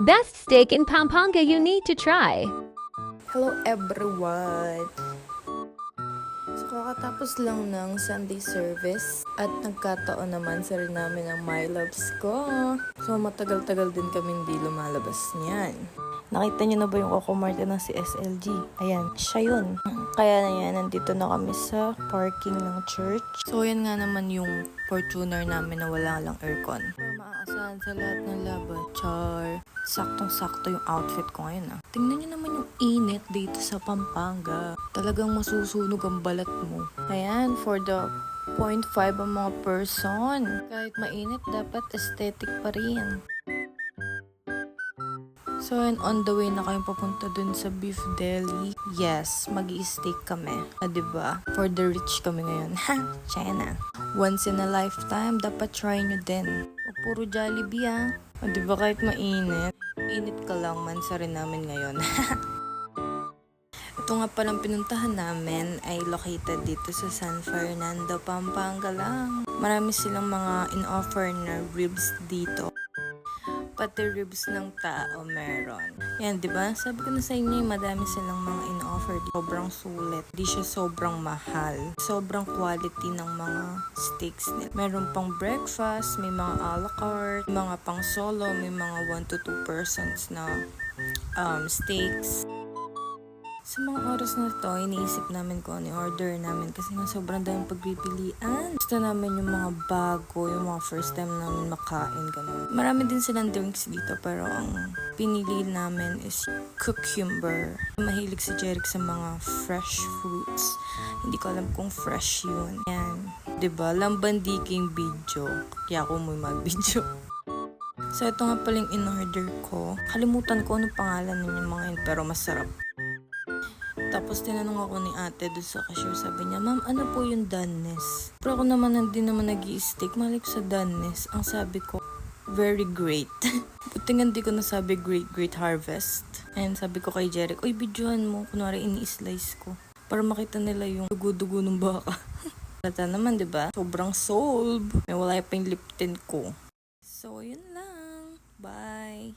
Best steak in Pampanga you need to try. Hello everyone! So kakatapos lang ng Sunday service at nagkataon naman sa rin namin ang My Loves ko. So matagal-tagal din kami hindi lumalabas niyan. Nakita niyo na ba yung Coco Martin ng si SLG? Ayan, siya yun. Kaya na yan, nandito na kami sa parking ng church. So yan nga naman yung Fortuner namin na wala lang aircon. Pero maaasahan sa lahat ng laban. Char! Saktong-sakto yung outfit ko ngayon Tingnan niyo naman yung init dito sa Pampanga. Talagang masusunog ang balat mo. Ayan, for the 0.5 ang mga person. Kahit mainit, dapat aesthetic pa rin. So, and on the way na kayong papunta dun sa Beef Deli. Yes, mag-i-steak kami. Diba? For the rich kami ngayon. Ha! China. Once in a lifetime, dapat try nyo din. Huwag puro Jollibee diba kahit mainit? Init ka lang man sa rin namin ngayon. Ito nga palang pinuntahan namin ay located dito sa San Fernando, Pampanga lang. Marami silang mga in-offer na ribs dito. Pati ribs ng tao meron. Yan, di ba? Sabi ko na sa inyo, madami silang mga in-offer. Sobrang sulit. Di siya sobrang mahal. Sobrang quality ng mga steaks nila. Meron pang breakfast, may mga a la carte, mga pang solo, may mga 1 to 2 persons na steaks. Sa mga oras na to, iniisip namin kung ano yung order namin kasi nga sobrang daming pagpipilian. Gusto namin yung mga bago, yung mga first time namin makain, ganun. Marami din silang drinks dito pero ang pinili namin is cucumber. Mahilig si Jeric sa mga fresh fruits. Hindi ko alam kung fresh yun. Yan. Diba? Lambandiking video. Kaya ako mo mag-video. So, ito nga pala yung in-order ko. Kalimutan ko anong pangalan nun yung mga yun, pero masarap. Tapos tinanong ako ni ate doon sa cashier, sabi niya, "Ma'am, ano po yung doneness?" Pero ako naman hindi naman nag-i-stick, malik sa doneness. Ang sabi ko, very great. Buti nga hindi ko nasabi great harvest. And sabi ko kay Jeric, "Uy, videohan mo." Kunwari ini-slice ko. Para makita nila yung dugo-dugo ng baka. Kata naman, diba? Sobrang solve. May wala pa yung lip tint ko. So, yun lang. Bye!